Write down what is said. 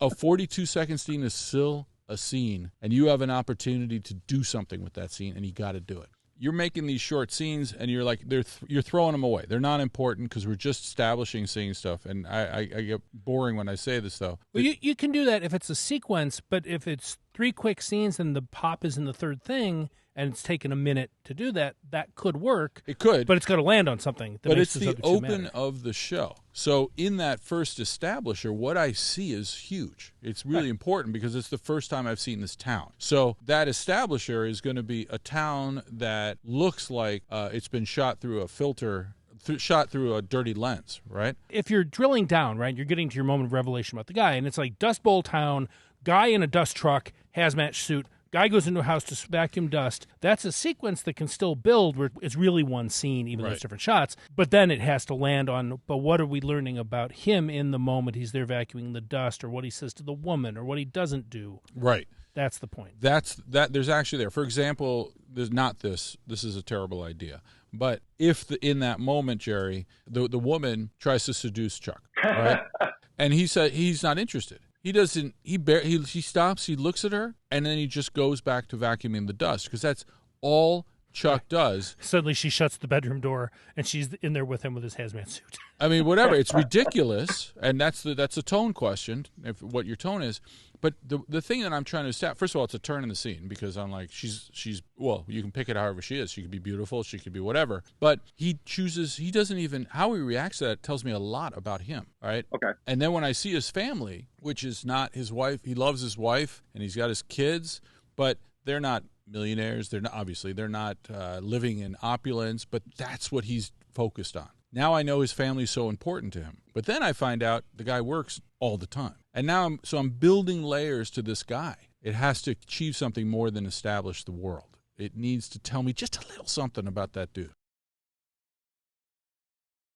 A 42-second scene is still a scene, and you have an opportunity to do something with that scene, and you got to do it. You're making these short scenes, and you're like, you're throwing them away. They're not important because we're just establishing seeing stuff. And I get boring when I say this, though. Well, you can do that if it's a sequence, but if it's 3 quick scenes and the pop is in the third thing, and it's taken a minute to do that, that could work. It could. But it's got to land on something. But it's the open of the show. So in that first establisher, what I see is huge. It's really important because it's the first time I've seen this town. So that establisher is going to be a town that looks like it's been shot through a filter, shot through a dirty lens, right? If you're drilling down, right, you're getting to your moment of revelation about the guy, and it's like Dust Bowl town, guy in a dust truck, hazmat suit, guy goes into a house to vacuum dust. That's a sequence that can still build where it's really one scene, even though it's different shots. But then it has to land on, but what are we learning about him in the moment he's there vacuuming the dust, or what he says to the woman, or what he doesn't do? Right. That's the point. There's actually there. For example, there's not this. This is a terrible idea. But if in that moment, Jerry, the woman tries to seduce Chuck, right? And he said he's not interested. He doesn't. He stops. He looks at her, and then he just goes back to vacuuming the dust because that's all Chuck does. Suddenly, she shuts the bedroom door, and she's in there with him with his hazmat suit. I mean, whatever. It's ridiculous, and that's a tone question. If what your tone is, but the thing that I'm trying to establish, first of all, it's a turn in the scene because I'm like, she's well, you can pick it however she is. She could be beautiful. She could be whatever. But he chooses. He doesn't even how he reacts to that tells me a lot about him. All right. Okay. And then when I see his family, which is not his wife, he loves his wife and he's got his kids, but they're not millionaires. They're not obviously they're not living in opulence, but that's what he's focused on. Now I know his family's so important to him. But then I find out the guy works all the time. And now I'm building layers to this guy. It has to achieve something more than establish the world. It needs to tell me just a little something about that dude.